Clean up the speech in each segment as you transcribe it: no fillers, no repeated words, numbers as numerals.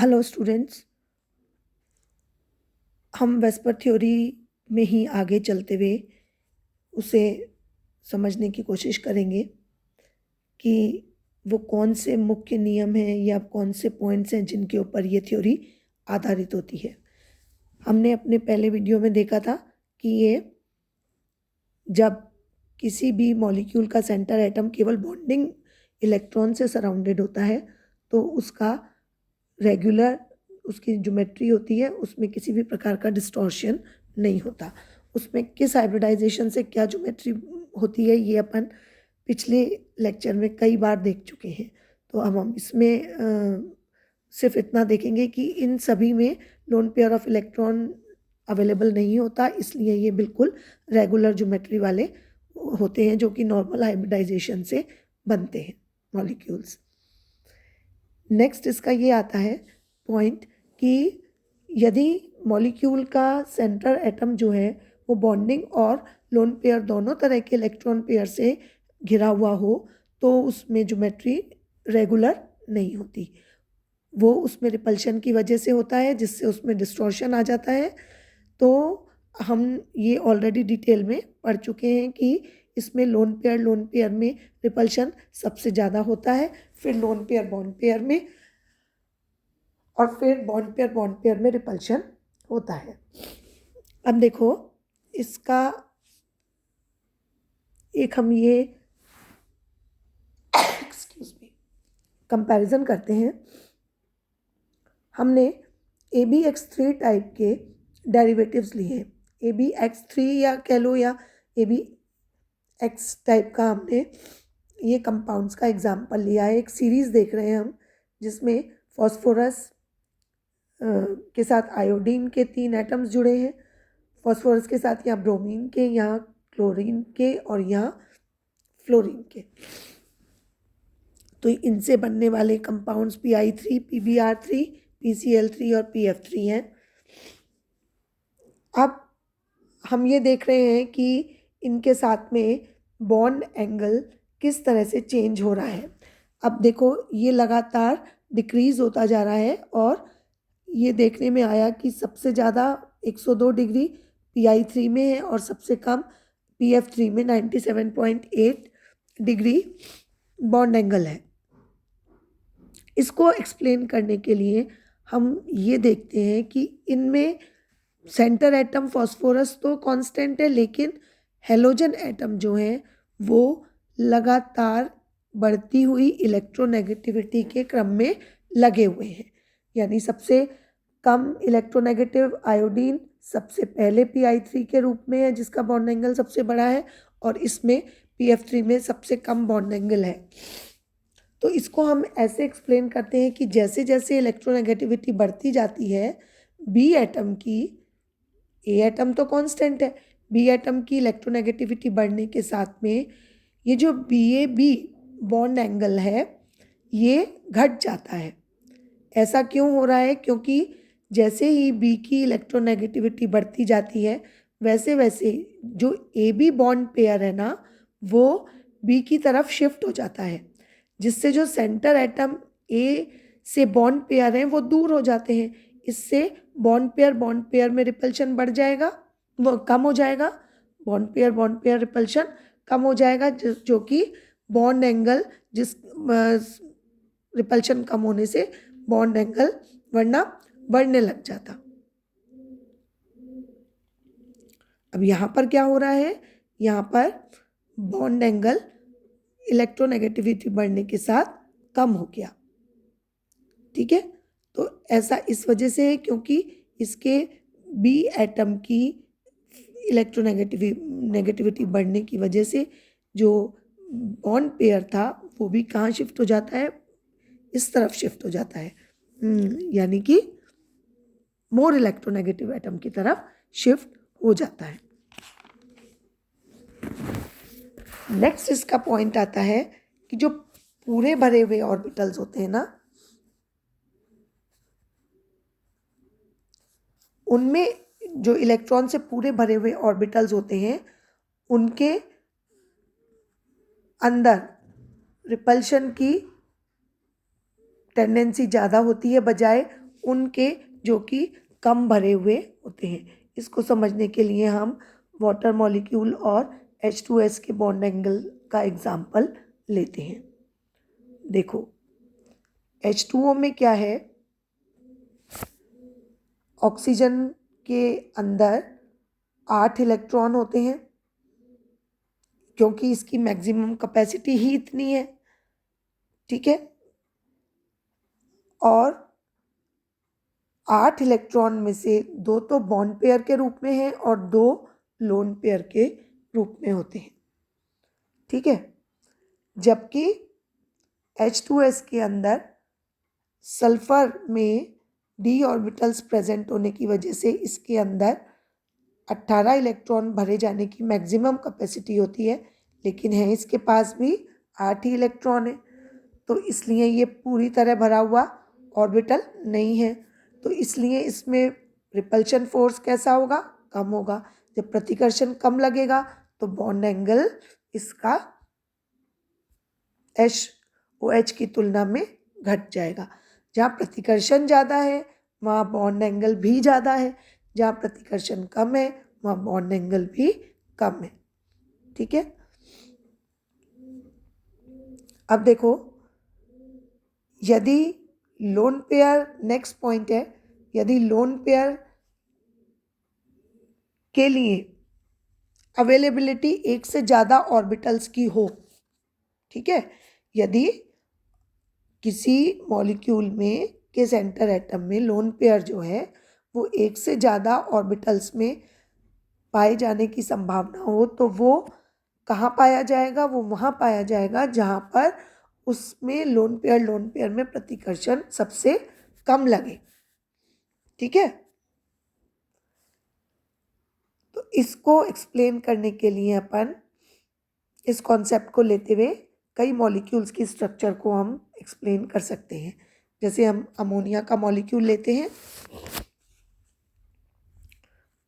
Hello students, हम VSEPR theory में ही आगे चलते हुए उसे समझने की कोशिश करेंगे कि वो कौन से मुख्य नियम हैं या कौन से पॉइंट्स हैं जिनके ऊपर ये थ्योरी आधारित होती है। हमने अपने पहले वीडियो में देखा था कि ये जब किसी भी मॉलिक्यूल का सेंटर एटम केवल बॉन्डिंग इलेक्ट्रॉन से सराउंडेड होता है तो उसका रेगुलर उसकी ज्योमेट्री होती है, उसमें किसी भी प्रकार का डिस्टॉर्शन नहीं होता। उसमें किस हाइब्रिडाइजेशन से क्या ज्योमेट्री होती है ये अपन पिछले लेक्चर में कई बार देख चुके हैं। तो अब हम इसमें सिर्फ इतना देखेंगे कि इन सभी में lone pair of electron available नहीं होता, इसलिए ये बिल्कुल रेगुलर ज्योमेट्री वाले होते हैं जो कि नॉर्मल हाइब्रिडाइजेशन से बनते हैं मॉलिक्यूल्स। नेक्स्ट इसका ये आता है पॉइंट कि यदि मॉलिक्यूल का सेंटर एटम जो है वो बॉन्डिंग और लोन पेयर दोनों तरह के इलेक्ट्रॉन पेयर से घिरा हुआ हो तो उसमें ज्योमेट्री रेगुलर नहीं होती। वो उसमें रिपल्शन की वजह से होता है जिससे उसमें डिस्टॉर्शन आ जाता है। तो हम ये ऑलरेडी डिटेल में पढ़ चुके हैं कि इसमें लोन पेयर में रिपल्शन सबसे ज़्यादा होता है, फिर लोन पेयर बॉन्ड पेयर में, और फिर बॉन्ड पेयर में रिपल्शन होता है। अब देखो इसका एक हम ये एक्सक्यूज मी कंपैरिजन करते हैं। हमने ABX3 टाइप के डेरिवेटिव्स लिए हैं, ABX3 या कह लो या ABX टाइप का हमने ये कंपाउंड्स का एग्जाम्पल लिया है। एक सीरीज़ देख रहे हैं हम जिसमें फॉस्फोरस के साथ आयोडीन के 3 एटम्स जुड़े हैं, फॉस्फोरस के साथ यहाँ ब्रोमीन के, यहाँ क्लोरीन के और यहाँ फ्लोरीन के। तो इनसे बनने वाले कंपाउंड्स PI3, PBr3, PCl3 और PF3 हैं। अब हम ये देख रहे हैं कि इनके साथ में बॉन्ड एंगल किस तरह से चेंज हो रहा है। अब देखो ये लगातार डिक्रीज होता जा रहा है और ये देखने में आया कि सबसे ज़्यादा 102 डिग्री PI3 में है और सबसे कम PF3 में 97.8 डिग्री बॉन्ड एंगल है। इसको एक्सप्लेन करने के लिए हम ये देखते हैं कि इनमें सेंटर एटम फॉस्फोरस तो कांस्टेंट है, लेकिन हेलोजन एटम जो हैं वो लगातार बढ़ती हुई इलेक्ट्रोनेगेटिविटी के क्रम में लगे हुए हैं। यानी सबसे कम इलेक्ट्रोनेगेटिव आयोडीन सबसे पहले PI3 के रूप में है जिसका बॉन्ड एंगल सबसे बड़ा है, और इसमें PF3 में सबसे कम बॉन्ड एंगल है। तो इसको हम ऐसे एक्सप्लेन करते हैं कि जैसे जैसे इलेक्ट्रोनेगेटिविटी बढ़ती जाती है बी एटम की, ए एटम तो कांस्टेंट है, बी एटम की इलेक्ट्रोनेगेटिविटी बढ़ने के साथ में ये जो BAB बॉन्ड एंगल है ये घट जाता है। ऐसा क्यों हो रहा है? क्योंकि जैसे ही बी की इलेक्ट्रोनेगेटिविटी बढ़ती जाती है वैसे वैसे जो AB बॉन्ड पेयर है ना वो बी की तरफ शिफ्ट हो जाता है, जिससे जो सेंटर एटम ए से बॉन्ड पेयर हैं वो दूर हो जाते हैं। इससे बॉन्ड पेयर में रिपल्शन बढ़ जाएगा, वो कम हो जाएगा, बॉन्ड पेयर रिपल्शन कम हो जाएगा, जो कि बॉन्ड एंगल जिस रिपल्शन कम होने से बॉन्ड एंगल वरना बढ़ने लग जाता। अब यहाँ पर क्या हो रहा है? यहाँ पर बॉन्ड एंगल इलेक्ट्रोनेगेटिविटी बढ़ने के साथ कम हो गया। ठीक है, तो ऐसा इस वजह से है क्योंकि इसके बी एटम की इलेक्ट्रोनेगेटिविटी बढ़ने की वजह से जो बॉन्ड पेयर था वो भी कहाँ शिफ्ट हो जाता है? इस तरफ शिफ्ट हो जाता है, यानी कि मोर इलेक्ट्रोनेगेटिव एटम की तरफ शिफ्ट हो जाता है। नेक्स्ट इसका पॉइंट आता है कि जो पूरे भरे हुए ऑर्बिटल्स होते हैं ना उनमें जो इलेक्ट्रॉन से पूरे भरे हुए ऑर्बिटल्स होते हैं उनके अंदर रिपल्शन की टेंडेंसी ज़्यादा होती है बजाय उनके जो कि कम भरे हुए होते हैं। इसको समझने के लिए हम वाटर मॉलिक्यूल और H2S के बॉन्ड एंगल का एग्जाम्पल लेते हैं। देखो H2O में क्या है, ऑक्सीजन के अंदर 8 इलेक्ट्रॉन होते हैं क्योंकि इसकी मैक्सिमम कैपेसिटी ही इतनी है, ठीक है। और 8 इलेक्ट्रॉन में से 2 तो बॉन्ड पेयर के रूप में है और 2 लोन पेयर के रूप में होते हैं, ठीक है। जबकि H2S के अंदर सल्फर में d ऑर्बिटल्स प्रेजेंट होने की वजह से इसके अंदर 18 इलेक्ट्रॉन भरे जाने की मैक्सिमम कैपेसिटी होती है, लेकिन है इसके पास भी 8 ही इलेक्ट्रॉन है, तो इसलिए ये पूरी तरह भरा हुआ ऑर्बिटल नहीं है। तो इसलिए इसमें रिपल्शन फोर्स कैसा होगा, कम होगा। जब प्रतिकर्षण कम लगेगा तो बॉन्ड एंगल इसका HOH की तुलना में घट जाएगा। जहाँ प्रतिकर्षण ज़्यादा है वहाँ बॉन्ड एंगल भी ज़्यादा है, जहाँ प्रतिकर्षण कम है वहाँ बॉन्ड एंगल भी कम है, ठीक है। अब देखो, यदि लोन पेयर, नेक्स्ट पॉइंट है, यदि लोन पेयर के लिए अवेलेबिलिटी एक से ज़्यादा ऑर्बिटल्स की हो, ठीक है। यदि किसी मॉलिक्यूल में के सेंटर एटम में लोन पेयर जो है वो एक से ज़्यादा ऑर्बिटल्स में पाए जाने की संभावना हो, तो वो कहाँ पाया जाएगा, वो वहाँ पाया जाएगा जहाँ पर उसमें लोन पेयर में प्रतिकर्षण सबसे कम लगे, ठीक है। तो इसको एक्सप्लेन करने के लिए अपन इस कॉन्सेप्ट को लेते हुए कई मॉलिक्यूल्स की स्ट्रक्चर को हम एक्सप्लेन कर सकते हैं। जैसे हम अमोनिया का मॉलिक्यूल लेते हैं।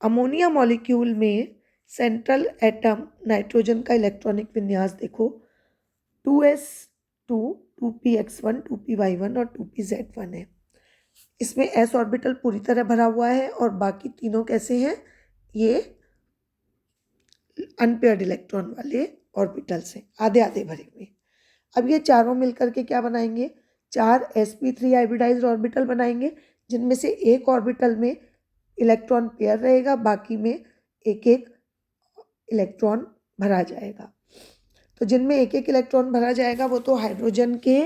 अमोनिया मॉलिक्यूल में सेंट्रल एटम नाइट्रोजन का इलेक्ट्रॉनिक विन्यास देखो, 2s2, 2px1, 2py1 और 2pz1 है। इसमें s ऑर्बिटल पूरी तरह भरा हुआ है और बाकी तीनों कैसे हैं, ये अनपेयर्ड इलेक्ट्रॉन वाले ऑर्बिटल्स हैं, आधे आधे भरे हुए। अब ये चारों मिलकर के क्या बनाएंगे, 4 sp3 हाइब्रिडाइज्ड ऑर्बिटल बनाएंगे, जिनमें से एक ऑर्बिटल में इलेक्ट्रॉन पेयर रहेगा, बाकी में एक एक इलेक्ट्रॉन भरा जाएगा। तो जिनमें एक एक इलेक्ट्रॉन भरा जाएगा वो तो हाइड्रोजन के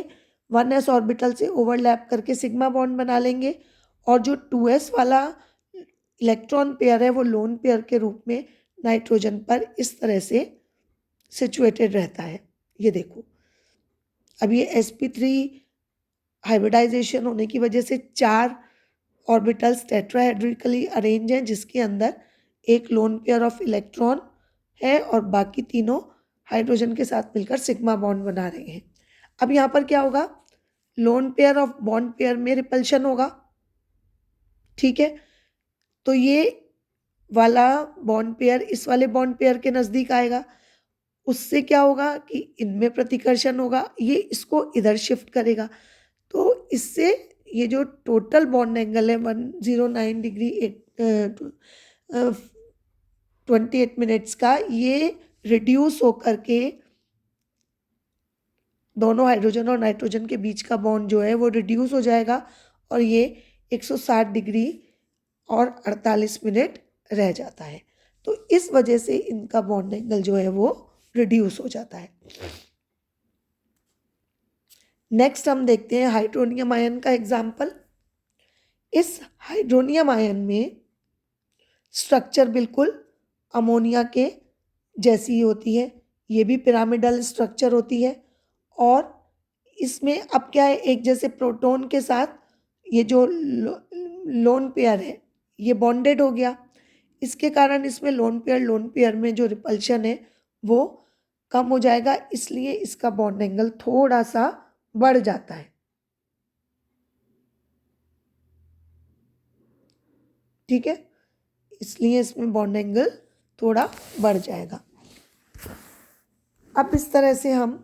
1s ऑर्बिटल से ओवरलैप करके सिग्मा बॉन्ड बना लेंगे, और जो 2s वाला इलेक्ट्रॉन पेयर है वो लोन पेयर के रूप में नाइट्रोजन पर इस तरह से सिचुएटेड रहता है। ये देखो, अब ये sp3 हाइब्रिडाइजेशन होने की वजह से 4 ऑर्बिटल्स टेट्राहेड्रिकली अरेंज हैं, जिसके अंदर एक लोन पेयर ऑफ इलेक्ट्रॉन है और बाकी तीनों हाइड्रोजन के साथ मिलकर सिग्मा बॉन्ड बना रहे हैं। अब यहाँ पर क्या होगा, lone pair of bond pair में रिपल्शन होगा, ठीक है। तो ये वाला बॉन्ड पेयर इस वाले बॉन्ड पेयर के नज़दीक आएगा, उससे क्या होगा कि इनमें प्रतिकर्षण होगा, ये इसको इधर शिफ्ट करेगा। तो इससे ये जो टोटल बॉन्ड एंगल है 109 डिग्री 28 मिनट्स का, ये रिड्यूस होकर के दोनों हाइड्रोजन और नाइट्रोजन के बीच का बॉन्ड जो है वो रिड्यूस हो जाएगा और ये 160 डिग्री और 48 मिनट रह जाता है। तो इस वजह से इनका बॉन्ड एंगल जो है वो रिड्यूस हो जाता है। नेक्स्ट हम देखते हैं हाइड्रोनियम आयन का एग्जाम्पल। इस हाइड्रोनियम आयन में स्ट्रक्चर बिल्कुल अमोनिया के जैसी ही होती है, ये भी पिरामिडल स्ट्रक्चर होती है, और इसमें अब क्या है, एक जैसे प्रोटॉन के साथ ये जो लोन पेयर है ये बॉन्डेड हो गया, इसके कारण इसमें लोन पेयर में जो रिपल्शन है वो कम हो जाएगा, इसलिए इसका बॉन्ड एंगल थोड़ा सा बढ़ जाता है, ठीक है। इसलिए इसमें बॉन्ड एंगल थोड़ा बढ़ जाएगा। अब इस तरह से हम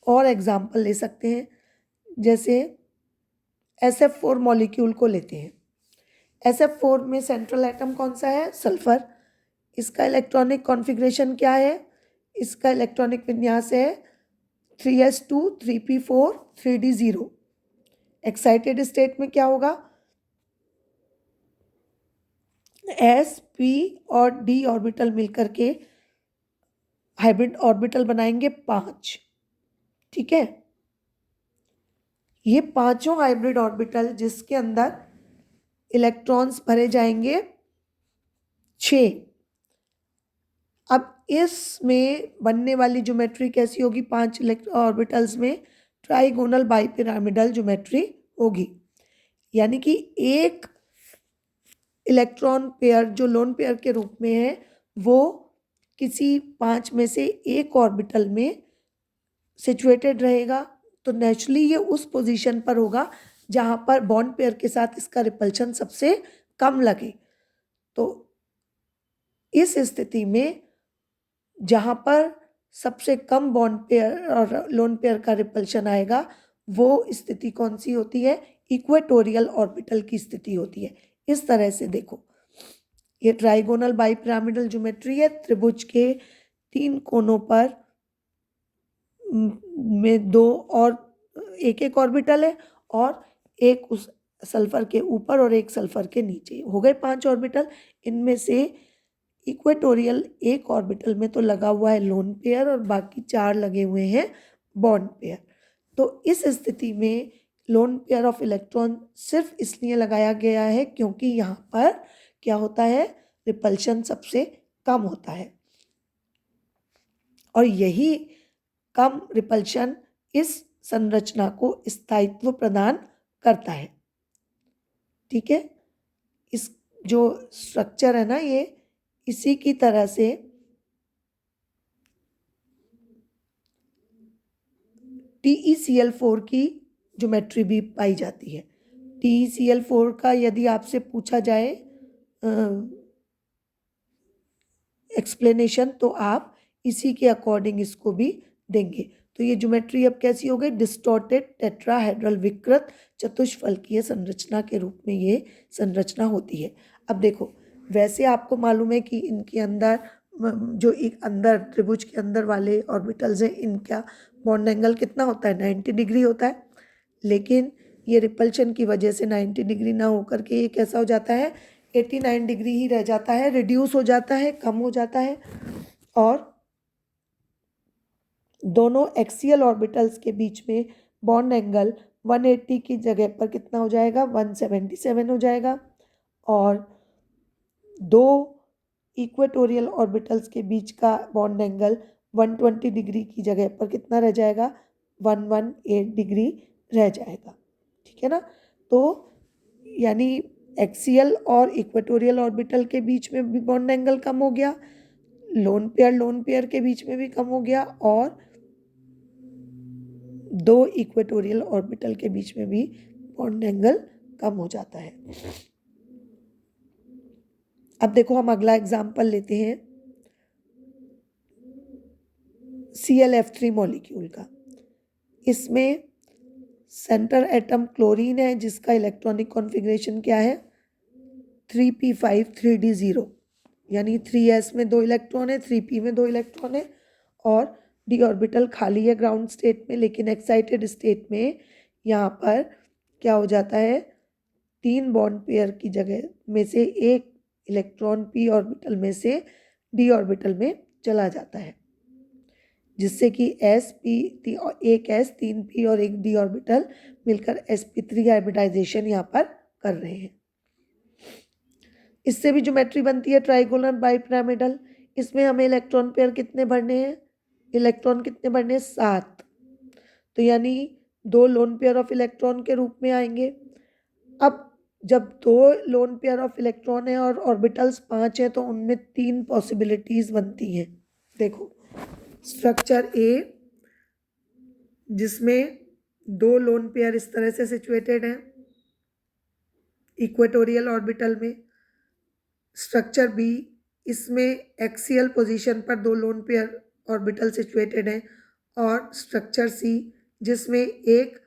और एग्जाम्पल ले सकते हैं, जैसे SF4 मॉलिक्यूल को लेते हैं। SF4 में सेंट्रल एटम कौन सा है? सल्फर। इसका इलेक्ट्रॉनिक कॉन्फ़िगरेशन क्या है? इसका इलेक्ट्रॉनिक विन्यास है 3s2 3p4 3d0। Excited state में क्या होगा? S, P और D ऑर्बिटल मिलकर के हाइब्रिड ऑर्बिटल बनाएंगे 5। ठीक है, ये पांचों हाइब्रिड ऑर्बिटल जिसके अंदर इलेक्ट्रॉन्स भरे जाएंगे 6। अब इसमें बनने वाली ज्योमेट्री कैसी होगी? 5 ऑर्बिटल्स में ट्राइगोनल बाइपिरामिडल ज्योमेट्री होगी, यानी कि एक इलेक्ट्रॉन पेयर जो लोन पेयर के रूप में है वो किसी 5 में से एक ऑर्बिटल में सिचुएटेड रहेगा। तो नेचुरली ये उस पोजीशन पर होगा जहां पर बॉन्ड पेयर के साथ इसका रिपल्शन सबसे कम लगे। तो इस स्थिति में जहां पर सबसे कम बॉन्ड पेयर और लोन पेयर का रिपल्शन आएगा वो स्थिति कौन सी होती है? इक्वेटोरियल ऑर्बिटल की स्थिति होती है। इस तरह से देखो, ये ट्राइगोनल बाइपिरामिडल ज्योमेट्री है। त्रिभुज के 3 कोनों पर में 2 और एक ऑर्बिटल है और एक उस सल्फर के ऊपर और एक सल्फर के नीचे, हो गए 5 ऑर्बिटल। इनमें से इक्वेटोरियल एक ऑर्बिटल में तो लगा हुआ है लोन पेयर और बाकी 4 लगे हुए हैं बॉन्ड पेयर। तो इस स्थिति में लोन पेयर ऑफ इलेक्ट्रॉन सिर्फ इसलिए लगाया गया है क्योंकि यहाँ पर क्या होता है? रिपल्शन सबसे कम होता है और यही कम रिपल्शन इस संरचना को स्थायित्व प्रदान करता है। ठीक है, इस जो स्ट्रक्चर है ना, ये इसी की तरह से TeCl4 की ज्योमेट्री भी पाई जाती है। TeCl4 का यदि आपसे पूछा जाए एक्सप्लेनेशन तो आप इसी के अकॉर्डिंग इसको भी देंगे। तो ये ज्योमेट्री अब कैसी हो गई? डिस्टॉर्टेड टेट्राहेड्रल विकृत चतुष्फलकीय संरचना के रूप में ये संरचना होती है। अब देखो, वैसे आपको मालूम है कि इनके अंदर जो एक अंदर त्रिभुज के अंदर वाले ऑर्बिटल्स हैं इनका बॉन्ड एंगल कितना होता है? 90 डिग्री होता है। लेकिन ये रिपल्शन की वजह से 90 डिग्री ना होकर के ये कैसा हो जाता है? 89 डिग्री ही रह जाता है, रिड्यूस हो जाता है, कम हो जाता है। और दोनों एक्सियल ऑर्बिटल्स के बीच में बॉन्ड एंगल 180 की जगह पर कितना हो जाएगा? 177 हो जाएगा। और दो इक्वेटोरियल ऑर्बिटल्स के बीच का बॉन्ड एंगल 120 डिग्री की जगह पर कितना रह जाएगा? 118 डिग्री रह जाएगा। ठीक है ना? तो यानी एक्सियल और इक्वेटोरियल ऑर्बिटल के बीच में भी बॉन्ड एंगल कम हो गया, लोन पेयर के बीच में भी कम हो गया और दो इक्वेटोरियल ऑर्बिटल के बीच में भी बॉन्ड एंगल कम हो जाता है। अब देखो, हम अगला एग्जाम्पल लेते हैं ClF3 मॉलिक्यूल का। इसमें सेंटर एटम क्लोरीन है जिसका इलेक्ट्रॉनिक कॉन्फ़िगरेशन क्या है? 3p5 3d0, यानी 3s में 2 इलेक्ट्रॉन है, 3p में 2 इलेक्ट्रॉन है और d ऑर्बिटल खाली है ग्राउंड स्टेट में। लेकिन एक्साइटेड स्टेट में यहाँ पर क्या हो जाता है? 3 बॉन्ड पेयर की जगह में से एक इलेक्ट्रॉन p ऑर्बिटल में से d ऑर्बिटल में चला जाता है, जिससे कि एक s 3p और एक d ऑर्बिटल मिलकर sp3 हाइब्रिडाइजेशन यहाँ पर कर रहे हैं। इससे भी ज्योमेट्री बनती है ट्राइगोनल बाइपिरामिडल। इसमें हमें इलेक्ट्रॉन पेयर कितने भरने हैं? इलेक्ट्रॉन कितने भरने हैं? 7। तो यानी 2 लोन पेयर ऑफ इलेक्ट्रॉन के रूप में आएंगे। अब जब 2 लोन पेयर ऑफ इलेक्ट्रॉन है और ऑर्बिटल्स 5 हैं तो उनमें 3 पॉसिबिलिटीज बनती हैं। देखो, स्ट्रक्चर ए जिसमें 2 लोन पेयर इस तरह से सिचुएटेड हैं इक्वेटोरियल ऑर्बिटल में। स्ट्रक्चर बी, इसमें एक्सियल पोजीशन पर 2 लोन पेयर ऑर्बिटल सिचुएटेड हैं। और स्ट्रक्चर सी जिसमें एक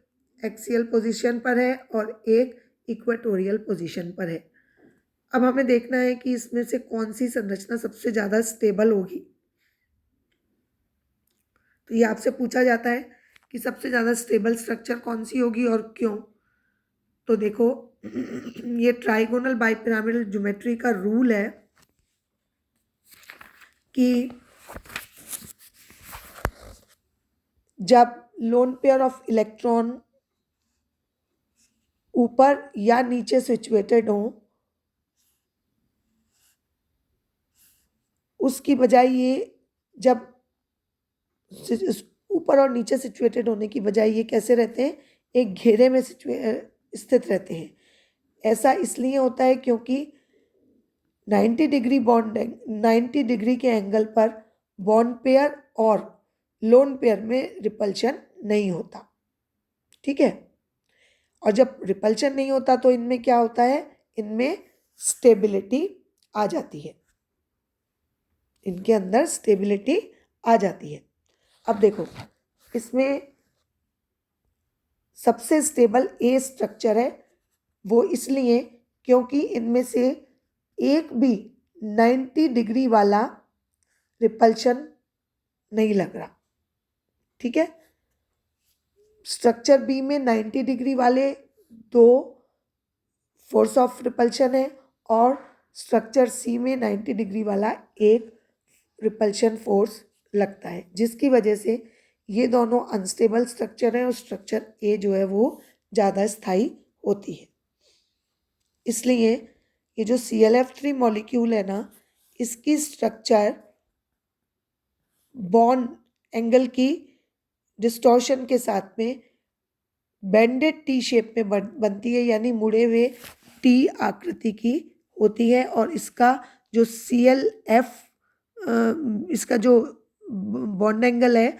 एक्सियल पोजीशन पर है और एक इक्वेटोरियल पोजीशन पर है। अब हमें देखना है कि इसमें से कौन सी संरचना सबसे ज़्यादा स्टेबल होगी। तो ये आपसे पूछा जाता है कि सबसे ज़्यादा स्टेबल स्ट्रक्चर कौन सी होगी और क्यों। तो देखो ये ट्राइगोनल बाइपिरामिडल ज्योमेट्री का रूल है कि जब लोन पेयर ऑफ इलेक्ट्रॉन ऊपर या नीचे सिचुएटेड हो, उसकी बजाय ये जब ऊपर और नीचे सिचुएटेड होने की बजाय ये कैसे रहते हैं, एक घेरे में स्थित रहते हैं। ऐसा इसलिए होता है क्योंकि 90 डिग्री के एंगल पर बॉन्ड पेयर और लोन पेयर में रिपल्शन नहीं होता। ठीक है, और जब रिपल्शन नहीं होता तो इनमें क्या होता है, इनमें स्टेबिलिटी आ जाती है, इनके अंदर स्टेबिलिटी आ जाती है। अब देखो इसमें सबसे स्टेबल ए स्ट्रक्चर है, वो इसलिए क्योंकि इनमें से एक भी 90 डिग्री वाला रिपल्शन नहीं लग रहा। ठीक है, स्ट्रक्चर बी में 90 डिग्री वाले 2 फोर्स ऑफ रिपल्शन है और स्ट्रक्चर सी में 90 डिग्री वाला एक रिपल्शन फोर्स लगता है, जिसकी वजह से ये दोनों अनस्टेबल स्ट्रक्चर है और स्ट्रक्चर ए जो है वो ज़्यादा स्थायी होती है। इसलिए ये जो ClF3 मॉलिक्यूल है ना, इसकी स्ट्रक्चर बॉन्ड एंगल की डिस्टॉर्शन के साथ में बेंडेड टी शेप में बनती है, यानी मुड़े हुए टी आकृति की होती है। और इसका जो ClF इसका जो बॉन्ड एंगल है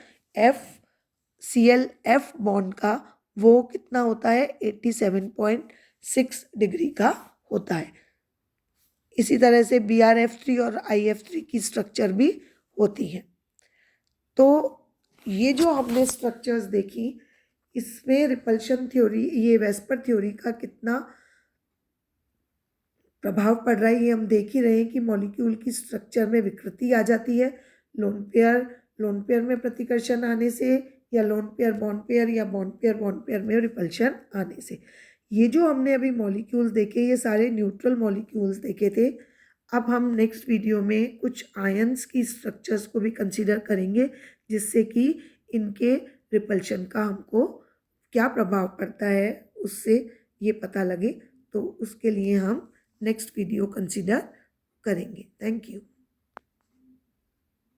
ClF बॉन्ड का, वो कितना होता है, 87.6 डिग्री का होता है। इसी तरह से BrF3 और IF3 की स्ट्रक्चर भी होती है। तो ये जो हमने स्ट्रक्चर्स देखी, इसमें रिपल्शन थ्योरी, ये वेस्पर थ्योरी का कितना प्रभाव पड़ रहा है ये हम देख ही रहे हैं कि मॉलिक्यूल की स्ट्रक्चर में विकृति आ जाती है लोन पेयर में प्रतिकर्षण आने से, या लोन पेयर बॉन्ड पेयर, या बॉन्ड पेयर में रिपल्शन आने से। ये जो हमने अभी मॉलिक्यूल्स देखे, ये सारे न्यूट्रल मॉलिक्यूल्स देखे थे। अब हम नेक्स्ट वीडियो में कुछ आयंस की स्ट्रक्चर्स को भी कंसीडर करेंगे, जिससे कि इनके रिपल्शन का हमको क्या प्रभाव पड़ता है उससे ये पता लगे। तो उसके लिए हम नेक्स्ट वीडियो कंसीडर करेंगे। Thank you.